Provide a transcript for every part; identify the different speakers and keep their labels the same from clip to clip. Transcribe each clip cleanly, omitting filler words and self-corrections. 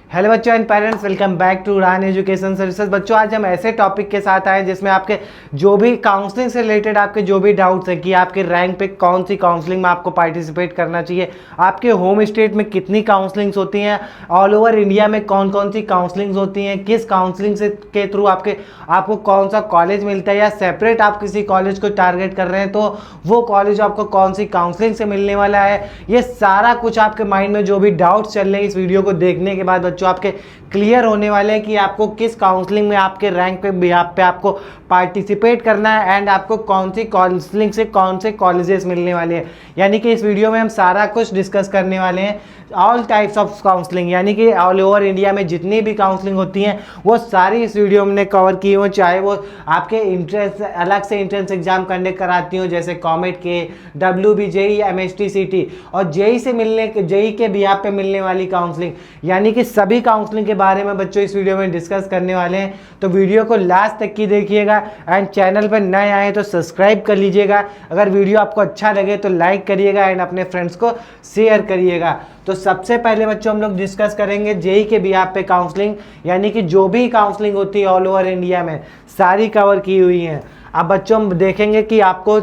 Speaker 1: Hello बच्चों and parents, welcome back to Udaan education services. बच्चों आज हम ऐसे टॉपिक के साथ आए जिसमें आपके जो भी काउंसलिंग से रिलेटेड आपके जो भी डाउट्स है कि आपके रैंक पे कौन सी काउंसलिंग में आपको पार्टिसिपेट करना चाहिए, आपके होम स्टेट में कितनी काउंसलिंग्स होती हैं, ऑल ओवर इंडिया में कौन कौन सी काउंसलिंग्स होती हैं, किस काउंसलिंग से के थ्रू आपको कौन सा कॉलेज मिलता है, या सेपरेट आप किसी कॉलेज को टारगेट कर रहे हैं तो वो कॉलेज आपको कौन सी काउंसलिंग से मिलने वाला है, ये सारा कुछ आपके माइंड में जो भी डाउट्स चल रहे हैं इस वीडियो को देखने के बाद जो आपके क्लियर होने वाले हैं कि आपको किस काउंसलिंग में आपके रैंक पे बिहाफ पे आपको पार्टिसिपेट करना है एंड आपको कौन सी काउंसलिंग से कौन से कॉलेजेस मिलने वाले हैं। यानी कि इस वीडियो में हम सारा कुछ डिस्कस करने वाले हैं, ऑल टाइप्स ऑफ काउंसलिंग, यानी कि ऑल ओवर इंडिया में जितनी भी काउंसलिंग होती हैं वो सारी इस वीडियो में कवर की हो, चाहे वो आपके इंट्रेंस अलग से इंट्रेंस एग्जाम कंडक्ट कराती हो जैसे कॉमेट के, WB, JEE, MST, CT और JEE के बिहाफ पे मिलने वाली काउंसलिंग, यानी कि सभी काउंसलिंग के बारे में बच्चों इस वीडियो में डिस्कस करने वाले हैं। तो वीडियो को लास्ट तक की देखिएगा एंड चैनल पर नए आए तो सब्सक्राइब कर लीजिएगा। अगर वीडियो आपको अच्छा लगे तो लाइक करिएगा एंड अपने फ्रेंड्स को शेयर करिएगा। तो सबसे पहले बच्चों हम लोग डिस्कस करेंगे जेई के बिहाफ पे काउंसलिंग, यानी कि जो भी काउंसलिंग होती है ऑल ओवर इंडिया में सारी कवर की हुई हैं। अब बच्चों हम देखेंगे कि आपको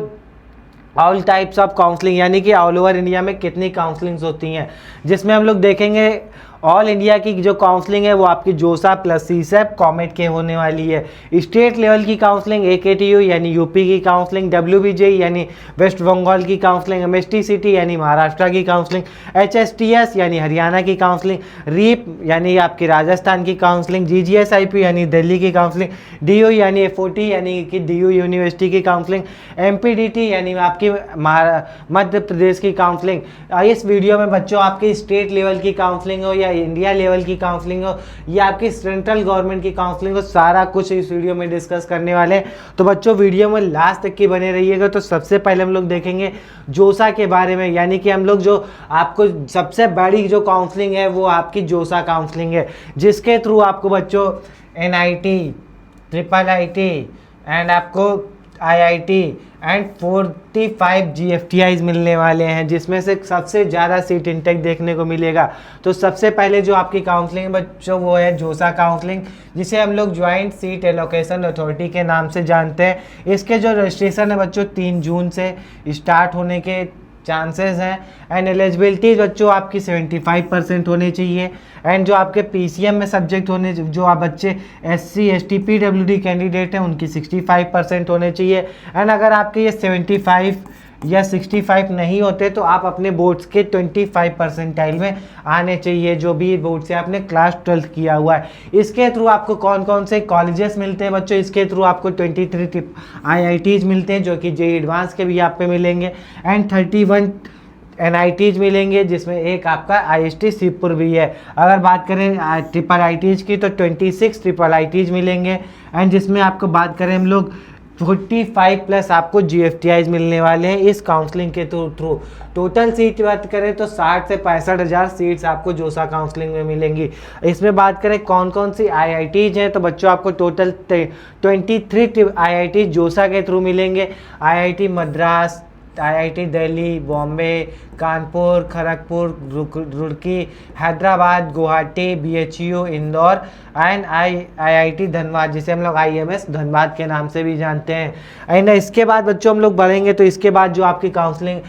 Speaker 1: ऑल टाइप्स ऑफ काउंसलिंग यानी कि ऑल ओवर इंडिया में कितनी काउंसलिंग्स होती हैं, जिसमें हम लोग देखेंगे ऑल इंडिया की जो काउंसलिंग है वो आपकी जोसा प्लस सीसैप कॉमेट के होने वाली है। स्टेट लेवल की काउंसलिंग AKTU यानी यूपी की काउंसलिंग, WBJ यानी वेस्ट बंगाल की काउंसलिंग, MST CT यानी महाराष्ट्र की काउंसलिंग, HSTS यानी हरियाणा की काउंसलिंग, REEP यानी आपकी राजस्थान की काउंसलिंग, GGSIP यानी दिल्ली की काउंसलिंग, DU यानी FOT यानी कि DU यूनिवर्सिटी की काउंसलिंग, MPDT यानी आपकी मध्य प्रदेश की काउंसलिंग। इस वीडियो में बच्चों आपकी स्टेट लेवल की काउंसलिंग हो या इंडिया लेवल की काउंसलिंग हो या आपकी सेंट्रल गवर्नमेंट की काउंसलिंग हो, सारा कुछ इस वीडियो में डिस्कस करने वाले हैं। तो बच्चों वीडियो में लास्ट तक की बने रहिएगा। तो सबसे पहले हम लोग देखेंगे जोसा के बारे में, यानी कि हम लोग जो आपको सबसे बड़ी जो काउंसलिंग है वो आपकी जोसा काउंसलिंग है, जिसके थ्रू आपको बच्चों NIT, IIIT एंड आपको IIT एंड 45 GFTIs मिलने वाले हैं, जिसमें से सबसे ज़्यादा सीट इंटेक देखने को मिलेगा। तो सबसे पहले जो आपकी काउंसलिंग बच्चों वो है जोसा काउंसलिंग, जिसे हम लोग ज्वाइंट सीट एलोकेशन अथॉरिटी के नाम से जानते हैं। इसके जो रजिस्ट्रेशन है बच्चों 3 जून से स्टार्ट होने के चांसेस हैं एंड एलिजिबिलिटी बच्चों आपकी 75% होनी चाहिए एंड जो आपके PCM में सब्जेक्ट होने जो आप बच्चे SC ST PWD कैंडिडेट हैं उनकी 65% होने चाहिए एंड अगर आपके ये 75 या 65 नहीं होते तो आप अपने बोर्ड्स के 25 परसेंटाइल में आने चाहिए, जो भी बोर्ड से आपने क्लास 12 किया हुआ है। इसके थ्रू आपको कौन कौन से कॉलेजेस मिलते हैं बच्चों, इसके थ्रू आपको 23 IITs मिलते हैं जो कि JEE एडवांस के भी आप पे मिलेंगे एंड 31 NITs मिलेंगे, जिसमें एक आपका IST शिवपुर भी है। अगर बात करें IITs की तो 26 IIITs मिलेंगे एंड जिसमें आपको बात करें हम लोग 45 प्लस आपको GFTIs मिलने वाले हैं इस काउंसलिंग के थ्रू। टोटल सीट बात करें तो 60 से 65 हज़ार सीट्स आपको जोसा काउंसलिंग में मिलेंगी। इसमें बात करें कौन कौन सी IITs हैं तो बच्चों आपको टोटल 23 IITs जोसा के थ्रू मिलेंगे। IIT Madras, IIT Delhi, Bombay, Kanpur, Kharagpur, Roorkee, Hyderabad, Guwahati, BHU Indore and IIT Dhanbad, जिसे हम लोग IMS धनबाद के नाम से भी जानते हैं। एंड इसके बाद बच्चों हम लोग बढ़ेंगे तो इसके बाद जो आपकी काउंसलिंग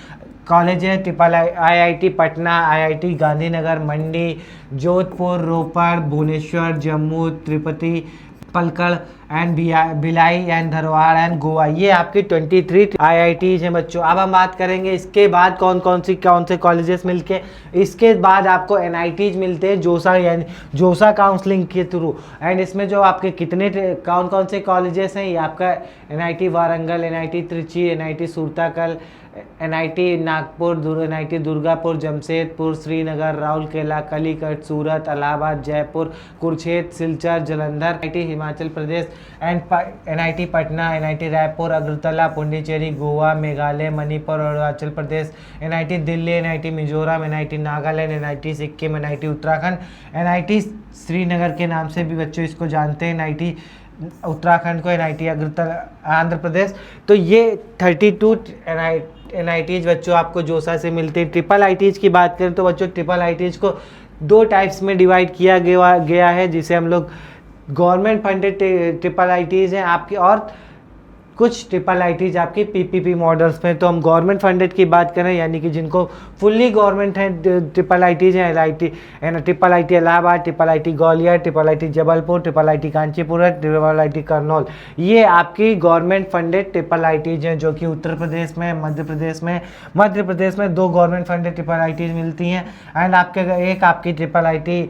Speaker 1: कॉलेज है IIT Patna, IIT Gandhinagar, Mandi, Jodhpur, Ropar, Bhubaneswar, Jammu, Tirupati, Palakkad and Bhilai and Dharwad and Goa, ये आपकी 23 IITs हैं बच्चों। अब हम बात करेंगे इसके बाद कौन से कॉलेजेस मिलके, इसके बाद आपको NITs मिलते हैं जोसा यानी जोसा काउंसलिंग के थ्रू एंड इसमें जो आपके कितने कौन से कॉलेजेस हैं, ये आपका NIT Warangal, NIT Trichy, NIT सूरताकल, NIT Nagpur, NIT Durgapur, Jamshedpur, Srinagar, Rourkela, Calicut, Surat, Allahabad, Jaipur, Kurukshetra, Silchar, Jalandhar, NIT Himachal Pradesh and NIT Patna, NIT Raipur, Agartala, Puducherry, Goa, Meghalaya, Manipur और Arunachal Pradesh, NIT Delhi, NIT Mizoram, NIT Nagaland, NIT Sikkim, NIT Uttarakhand, NIT Srinagar के नाम से भी बच्चों इसको जानते हैं, NIT उत्तराखंड को, NIT अगरतला आंध्र प्रदेश। तो ये 32 NITs बच्चों आपको जोसा से मिलते हैं। IIITs की बात करें तो बच्चों IIITs को दो टाइप्स में डिवाइड किया गया है, जिसे हम लोग गवर्नमेंट फंडेड ट्रिपल आईटीज़ हैं आपकी, और कुछ ट्रिपल आईटीज आपकी पीपीपी मॉडल्स में। तो हम गवर्नमेंट फंडेड की बात करें, यानी कि जिनको फुल्ली गवर्नमेंट है ट्रिपल आईटीज हैं, एलआईटी है ना, triple IT Allahabad, triple IT Gwalior, triple IT Jabalpur, triple IT Kanchipur, triple IT Kurnool, ये आपकी गवर्नमेंट फंडेड ट्रिपल आईटीज हैं, जो कि उत्तर प्रदेश में, मध्य प्रदेश में 2 गवर्नमेंट फंडेड ट्रिपल आईटीज मिलती हैं। एंड एक आपकी ट्रिपल आईटी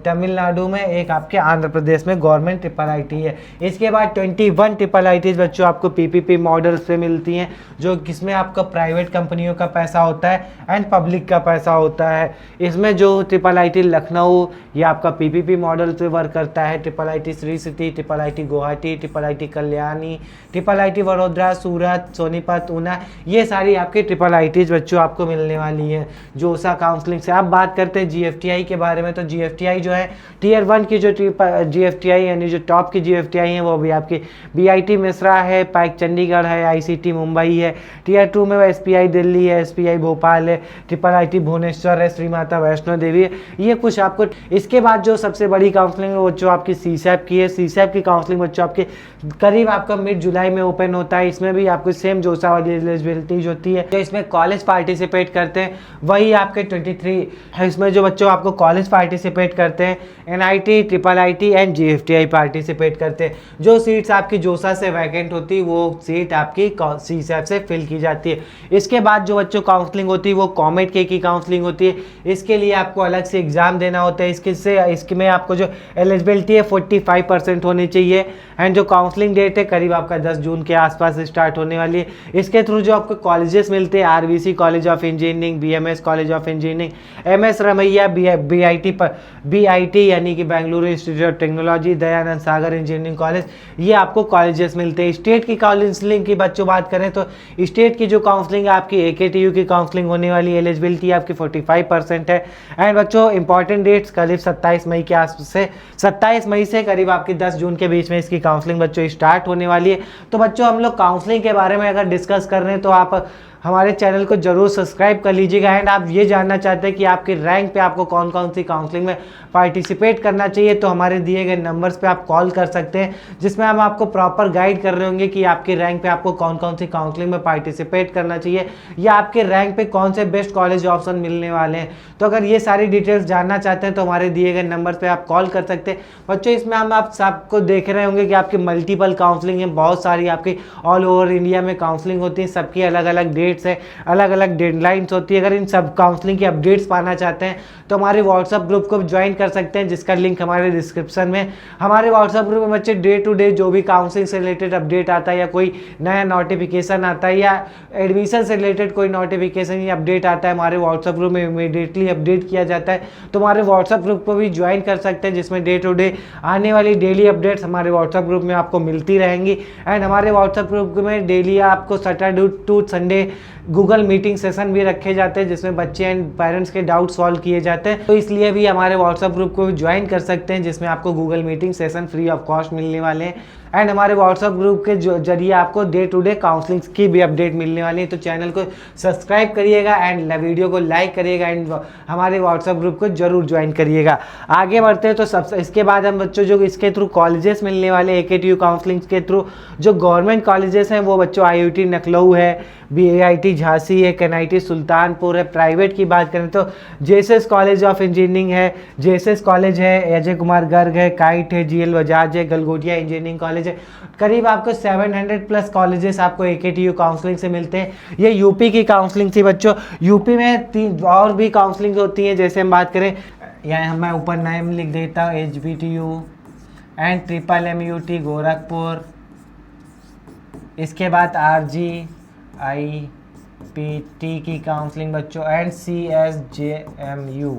Speaker 1: तमिलनाडु में, एक आपके आंध्र प्रदेश में गवर्नमेंट ट्रिपल आईटी है। इसके बाद 21 ट्रिपल आईटीज बच्चों आपको पीपीपी मॉडल्स पे मिलती हैं, जो किसमें आपका प्राइवेट कंपनियों का पैसा होता है एंड पब्लिक का पैसा होता है। इसमें जो ट्रिपल आईटी लखनऊ, ये आपका पीपीपी मॉडल पे वर्क करता है। Triple IT Sri City, triple IT Guwahati, triple IT Kalyani, triple IT Vadodara, Surat, Sonipat, Una, ये सारी आपकी ट्रिपल आईटीज बच्चों आपको मिलने वाली हैं जोसा काउंसलिंग से। अब बात करते हैं जीएफटीआई के बारे में। तो जीएफटीआई जो है टीयर 1 की जो जीएफटीआई यानी जो टॉप की जीएफटीआई है, वो भी आपकी बीआईटी मिश्रा है, पैक चंडीगढ़ है, आईसीटी मुंबई है। टीयर 2 में एसपीआई दिल्ली है, एसपीआई भोपाल है, ट्रिपल आईटी भुवनेश्वर है, श्री माता वैष्णो देवी है। ये कुछ आपको, इसके बाद जो सबसे बड़ी काउंसलिंग है वो जो आपकी सीसैप की है। सीसैप की काउंसलिंग बच्चों आपके करीब आपका मिड जुलाई में ओपन होता है। इसमें भी आपको सेम जोसा वाली एलिजिबिलिटीज होती है। जो इसमें कॉलेज पार्टिसिपेट करते हैं वही आपके 23 है। इसमें जो बच्चों आपको कॉलेज पार्टिसिपेट करते हैं, NIT, triple IT and GFTI participate करते हैं। जो सीट्स आपकी जोसा से वैकेंट होती है, वो सीट आपकी सीसैप से फिल की जाती है। इसके बाद जो बच्चों काउंसलिंग होती है वो कॉमेट के की काउंसलिंग होती है। इसके लिए आपको अलग से एग्जाम देना होता है। इसमें आपको जो एलिजिबिलिटी है 45% होनी चाहिए। एंड जो काउंसलिंग डेट है करीब आपका 10 जून के आसपास स्टार्ट होने वाली है। इसके थ्रू जो आपको कॉलेजेस मिलते हैं, RVC college of engineering, BMS college of engineering, MS Ramaiah, BIT यानी कि Bengaluru institute of technology, Dayanand Sagar engineering college, ये आपको कॉलेजेस मिलते हैं। स्टेट की काउंसलिंग की बच्चों बात करें तो स्टेट की जो काउंसलिंग है आपकी एकेटीयू की काउंसलिंग होने वाली, एलिजिबिलिटी आपकी 45% है। एंड बच्चों इंपॉर्टेंट डेट्स करीब 27 मई के आसपास से 27 मई से करीब आपकी 10 जून के बीच में इसकी काउंसलिंग बच्चों स्टार्ट होने वाली है। तो बच्चों हम लोग काउंसलिंग के बारे में अगर डिस्कस कर रहे हैं तो आप हमारे चैनल को जरूर सब्सक्राइब कर लीजिएगा। एंड आप ये जानना चाहते हैं कि आपके रैंक पे आपको कौन कौन सी काउंसलिंग में पार्टिसिपेट करना चाहिए, तो हमारे दिए गए नंबर्स पे आप कॉल कर सकते हैं, जिसमें हम आपको प्रॉपर गाइड कर रहे होंगे कि आपके रैंक पे आपको कौन कौन सी काउंसलिंग में पार्टिसिपेट करना चाहिए, या आपके रैंक पे कौन से बेस्ट कॉलेज ऑप्शन मिलने वाले हैं। तो अगर ये सारी डिटेल्स जानना चाहते हैं तो हमारे दिए गए नंबर पे आप कॉल कर सकते हैं। बच्चों इसमें हम आप सबको देख रहे होंगे कि आपकी मल्टीपल काउंसलिंग है, बहुत सारी आपकी ऑल ओवर इंडिया में काउंसलिंग होती है, सबकी अलग अलग डेट्स है, अलग अलग डेडलाइंस होती है। अगर इन सब काउंसलिंग की अपडेट्स पाना चाहते हैं तो हमारे व्हाट्सएप ग्रुप को ज्वाइन कर सकते हैं, जिसका लिंक हमारे डिस्क्रिप्शन में। हमारे व्हाट्सएप ग्रुप में बच्चे डे टू डे जो भी काउंसलिंग से रिलेटेड अपडेट आता है, या कोई नया नोटिफिकेशन आता है, या एडमिशन से रिलेटेड कोई नोटिफिकेशन या अपडेट आता है, हमारे व्हाट्सएप ग्रुप में इमीडिएटली अपडेट किया जाता है। तो हमारे व्हाट्सएप ग्रुप को भी ज्वाइन कर सकते हैं, जिसमें डे टू डे आने वाली डेली अपडेट्स हमारे व्हाट्सएप ग्रुप में आपको मिलती रहेंगी। एंड हमारे व्हाट्सएप ग्रुप में डेली आपको Saturday to Sunday Google meeting session भी रखे जाते हैं, जिसमें बच्चे एंड पेरेंट्स के डाउट सॉल्व किए जाते हैं। तो इसलिए भी हमारे व्हाट्सएप ग्रुप को ज्वाइन कर सकते हैं, जिसमें आपको Google meeting session free of cost मिलने वाले हैं। एंड हमारे व्हाट्सएप ग्रुप के जरिए आपको डे टू डे काउंसलिंग की भी अपडेट मिलने वाली है। तो चैनल को सब्सक्राइब करिएगा एंड वीडियो को लाइक करिएगा एंड हमारे व्हाट्सएप ग्रुप को जरूर ज्वाइन करिएगा। आगे बढ़ते हैं तो इसके बाद हम बच्चों जो इसके थ्रू कॉलेजेस मिलने वाले एकेटीयू काउंसलिंग के थ्रू, जो गवर्नमेंट कॉलेजेस हैं वो बच्चों आईआईटी लखनऊ है, बीआईटी झांसी है, एनआईटी सुल्तानपुर है। प्राइवेट की बात करें तो जेएसएस कॉलेज ऑफ इंजीनियरिंग है, जेएसएस कॉलेज है, अजय कुमार गर्ग है, काइट है, जीएल बजाज है, गलगोटिया इंजीनियरिंग कॉलेज है। करीब आपको 700 प्लस कॉलेजेस आपको एकेटीयू काउंसलिंग से मिलते हैं। ये यूपी की काउंसलिंग थी बच्चों। यूपी में 3 और भी काउंसलिंग होती हैं, जैसे हम बात करें, यहाँ मैं ऊपर नाम लिख देता हूँ, HBTU एंड MMUT गोरखपुर। इसके बाद RGIPT की काउंसलिंग बच्चों एंड CSJMU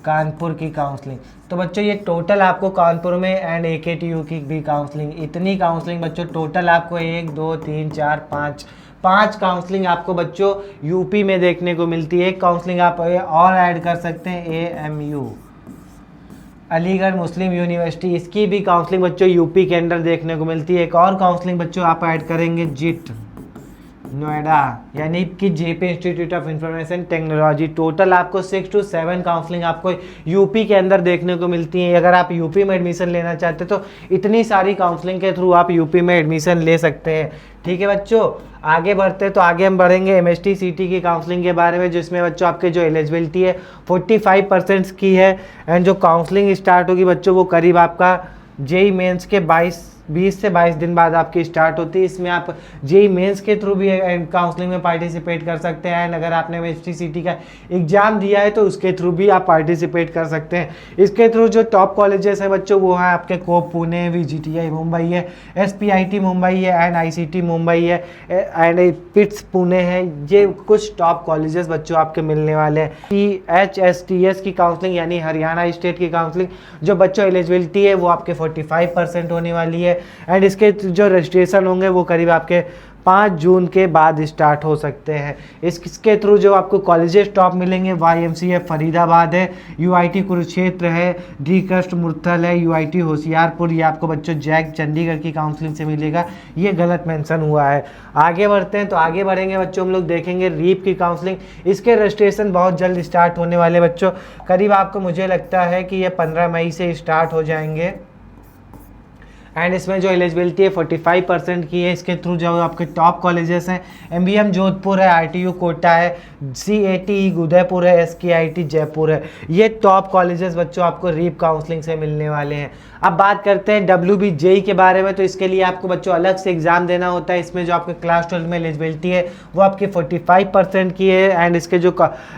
Speaker 1: कानपुर की काउंसलिंग। तो बच्चों ये टोटल आपको कानपुर में एंड एकेटीयू की भी काउंसलिंग, इतनी काउंसलिंग बच्चों टोटल आपको 1 2 3 4 5 काउंसलिंग आपको बच्चों यूपी में देखने को मिलती है। एक काउंसलिंग आप और ऐड कर सकते हैं, AMU अलीगढ़ मुस्लिम यूनिवर्सिटी, इसकी भी काउंसलिंग बच्चों यूपी के अंदर देखने को मिलती है। एक और काउंसलिंग बच्चों आप ऐड करेंगे, नोएडा यानी कि JP institute of information technology. Total आपको 6 to 7 काउंसलिंग आपको यूपी के अंदर देखने को मिलती है। अगर आप यूपी में एडमिशन लेना चाहते तो इतनी सारी काउंसलिंग के थ्रू आप यूपी में एडमिशन ले सकते हैं। ठीक है बच्चों, आगे बढ़ते हैं तो आगे हम बढ़ेंगे एमएसटी सीटी की काउंसलिंग के बारे में, जिसमें बच्चों आपके जो एलिजिबिलिटी है 45% की है। एंड जो काउंसलिंग स्टार्ट होगी बच्चों वो करीब आपका जेई मेंस के 20 से 22 दिन बाद आपकी स्टार्ट होती है। इसमें आप जेई मेंस के थ्रू भी काउंसलिंग में पार्टिसिपेट कर सकते हैं। एंड अगर आपने एमएसटी सीटी का एग्जाम दिया है तो उसके थ्रू भी आप पार्टिसिपेट कर सकते हैं। इसके थ्रू जो टॉप कॉलेजेस हैं बच्चों वो हैं आपके कोप पुणे, वीजीटीआई मुंबई है, एसपीआईटी मुंबई है, एंड आईसीटी मुंबई है, एंड पिट्स पुणे है। ये कुछ टॉप कॉलेजेस बच्चों आपके मिलने वाले हैं। HSTS की काउंसलिंग यानी हरियाणा स्टेट की काउंसलिंग जो बच्चों एलिजिबिलिटी है वो आपके 45% होने वाली है। एंड इसके जो रजिस्ट्रेशन होंगे वो करीब आपके 5 जून के बाद स्टार्ट हो सकते हैं। इसके थ्रू जो आपको कॉलेजेस टॉप मिलेंगे YMCA फरीदाबाद है, UIT कुरुक्षेत्र है, डी कस्ट मुरथल है, UIT होशियारपुर। ये आपको बच्चों जैक चंडीगढ़ की काउंसलिंग से मिलेगा, ये गलत मेंशन हुआ है। आगे बढ़ते हैं तो आगे बढ़ेंगे बच्चों, हम लोग देखेंगे रीप की काउंसलिंग। इसके रजिस्ट्रेशन बहुत जल्द स्टार्ट होने वाले बच्चों, करीब आपको मुझे लगता है कि ये 15 मई से स्टार्ट हो जाएंगे। एंड इसमें जो एलिजिबिलिटी है 45% की है। इसके थ्रू जो आपके टॉप कॉलेजेस हैं MBM जोधपुर है, RTU कोटा है, CATE उदयपुर है, SKIT जयपुर है। ये टॉप कॉलेजेस बच्चों आपको रीप काउंसलिंग से मिलने वाले हैं। अब बात करते हैं WBJEE के बारे में। तो इसके लिए आपको बच्चों अलग से एग्जाम देना होता है। इसमें जो आपके क्लास 12 में एलिजिबिलिटी है वो आपकी 45% की है। एंड इसके जो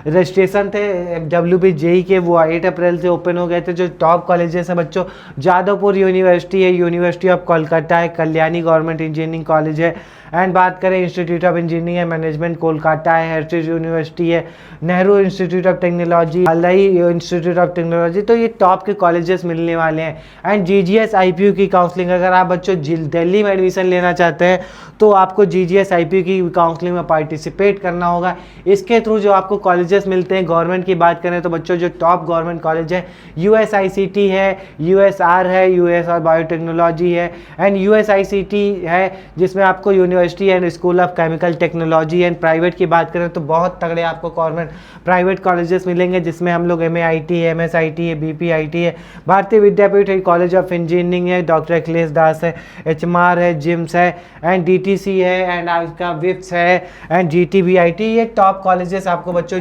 Speaker 1: रजिस्ट्रेशन थे WBJEE के वो 8 अप्रैल से ओपन हो गए थे। जो टॉप कॉलेजेस हैं बच्चों जादवपुर यूनिवर्सिटी है, यूनिवर्सिटी ऑफ कोलकाता है, कल्याणी गवर्नमेंट इंजीनियरिंग कॉलेज है। एंड बात करें institute of engineering and management Kolkata है, हेरिटेज यूनिवर्सिटी है, नेहरू इंस्टीट्यूट ऑफ टेक्नोलॉजी, अलाई इंस्टीट्यूट ऑफ टेक्नोलॉजी। तो ये टॉप के कॉलेजेस मिलने वाले हैं। एंड GGS IPU की काउंसलिंग, अगर आप बच्चों दिल्ली में एडमिशन लेना चाहते हैं तो आपको GGS IPU की काउंसलिंग में पार्टिसिपेट करना होगा। इसके थ्रू जो आपको कॉलेजेस मिलते हैं, गवर्नमेंट की बात करें तो बच्चों जो टॉप गवर्नमेंट कॉलेज है USICT है, USR है, USR बायोटेक्नोलॉजी है, एंड USICT है जिसमें आपको university and school of chemical technology. And private की बात करें तो बहुत तगड़े आपको गवर्नमेंट प्राइवेट कॉलेजेस मिलेंगे, जिसमें हम लोग MAIT है, MSIT है, BPIT है, भारतीय विद्यापीठ है, कॉलेज ऑफ इंजीनियरिंग है, डॉक्टर अखिलेश दास है, HMR है, जिम्स है, एंड DTC है, एंड आपका विप्स है, एंड GTBIT। ये टॉप कॉलेजेस आपको बच्चों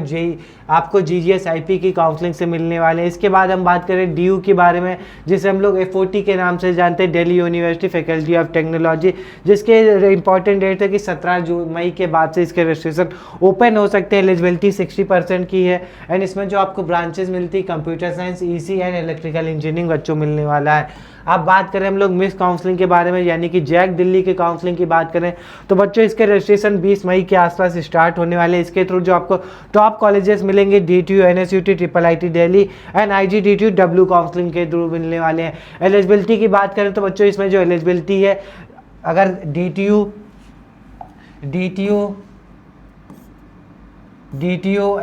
Speaker 1: आपको GGS IP की काउंसलिंग से मिलने वाले हैं। इसके बाद हम बात करें DU के बारे में, जिसे हम लोग FOT के नाम से जानते हैं, Delhi university faculty of technology, जिसके इंपॉर्टेंट डेट है कि 17 मई के बाद से इसके रजिस्ट्रेशन ओपन हो सकते हैं। एलिजिबिलिटी 60% की है। एंड इसमें जो आपको ब्रांचेस मिलती है computer science, EC and electrical engineering बच्चों मिलने वाला है। अब बात करें हम लोग मिस काउंसलिंग के बारे में, यानी कि जैक दिल्ली के काउंसलिंग की बात करें तो बच्चों इसके रजिस्ट्रेशन 20 मई के आसपास स्टार्ट होने वाले हैं। इसके थ्रू जो आपको टॉप कॉलेजेस मिलेंगे DTU, NSUT, IIIT Delhi and IGDTU W counselling के थ्रू मिलने वाले हैं। एलिजिबिलिटी की बात करें तो बच्चों इसमें जो एलिजिबिलिटी है, अगर DTU,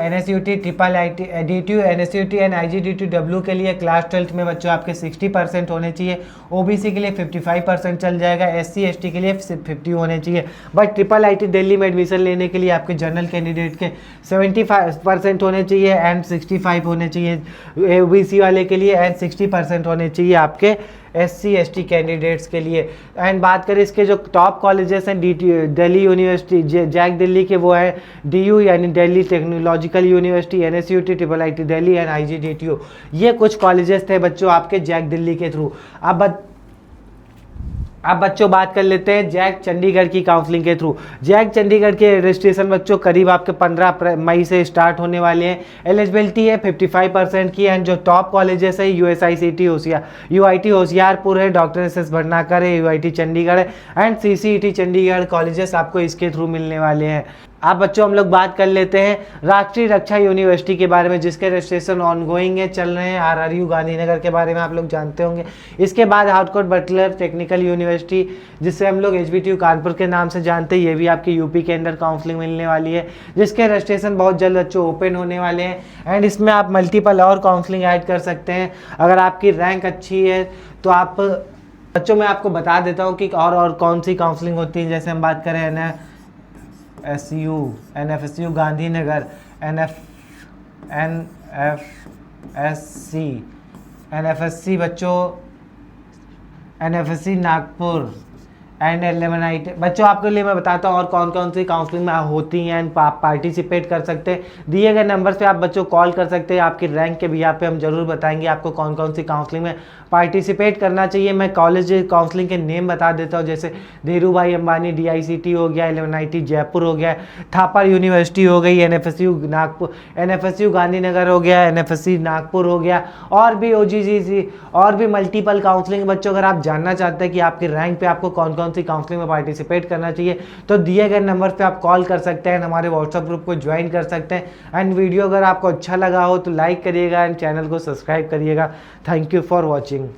Speaker 1: NSUT, IIIT, DTU, NSUT and IGDTU W के लिए क्लास 12 में बच्चों आपके 60% होने चाहिए। OBC के लिए 55% चल जाएगा, SC ST के लिए 50 होने चाहिए। बट IIIT दिल्ली में एडमिशन लेने के लिए आपके जनरल कैंडिडेट के 75% होने चाहिए एंड 65 होने चाहिए OBC वाले के लिए, एंड 60% होने चाहिए आपके SC ST कैंडिडेट्स के लिए। एंड बात करें इसके जो टॉप कॉलेजेस हैं दिल्ली यूनिवर्सिटी जैक दिल्ली के, वो है DU यानी Delhi technological university, NSUT, IIIT Delhi and IGDTU। ये कुछ कॉलेजेस थे बच्चों आपके जैक दिल्ली के थ्रू। अब बच्चों बात कर लेते हैं जैक चंडीगढ़ की काउंसलिंग के थ्रू। जैक चंडीगढ़ के रजिस्ट्रेशन बच्चों करीब आपके 15 मई से स्टार्ट होने वाले हैं। एलिजिबिलिटी है 55% की। एंड जो टॉप कॉलेजेस है USICT UIT होशियारपुर है, डॉक्टर SS भटनागर है, UIT चंडीगढ़ है, एंड CCET चंडीगढ़ कॉलेजेस आपको इसके थ्रू मिलने वाले हैं। अब बच्चों हम लोग बात कर लेते हैं राष्ट्रीय रक्षा यूनिवर्सिटी के बारे में, जिसके रजिस्ट्रेशन ऑनगोइंग है, चल रहे हैं। RRU गांधीनगर के बारे में आप लोग जानते होंगे। इसके बाद हार्डकोट बटलर टेक्निकल यूनिवर्सिटी, जिससे हम लोग HBTU कानपुर के नाम से जानते हैं, ये भी आपकी यूपी के अंदर काउंसलिंग मिलने वाली है, जिसके रजिस्ट्रेशन बहुत जल्द बच्चों ओपन होने वाले हैं। एंड इसमें आप मल्टीपल और काउंसलिंग ऐड कर सकते हैं। अगर आपकी रैंक अच्छी है तो आप बच्चों मैं आपको बता देता हूँ कि और कौन सी काउंसलिंग होती है। जैसे हम बात करें ना NFSU गांधीनगर, NFSC बच्चों, NFSC नागपुर एंड एलिमनाइट। बच्चों आपके लिए मैं बताता हूँ और कौन कौन सी काउंसलिंग में होती हैं एंड आप पार्टिसिपेट कर सकते हैं। दिए गए नंबर पे आप बच्चों कॉल कर सकते हैं, आपकी रैंक के बिहाफ पे हम जरूर बताएंगे आपको कौन कौन सी काउंसलिंग में पार्टिसिपेट करना चाहिए। मैं कॉलेज काउंसलिंग के नेम बता देता हूँ, जैसे धीरू भाई अंबानी DICT हो गया, एलिमनाइटी जयपुर हो गया, थापर यूनिवर्सिटी हो गई, NFSU नागपुर, NFSU गांधीनगर हो गया, NFSC नागपुर हो गया, और भी OGC और भी मल्टीपल काउंसलिंग। बच्चों अगर आप जानना चाहते हैं कि आपके रैंक पे आपको कौन कौन सी काउंसलिंग में पार्टिसिपेट करना चाहिए तो दिए गए नंबर पे आप कॉल कर सकते हैं, हमारे व्हाट्सएप ग्रुप को ज्वाइन कर सकते हैं। एंड वीडियो अगर आपको अच्छा लगा हो तो लाइक करिएगा एंड चैनल को सब्सक्राइब करिएगा। Thank you for watching.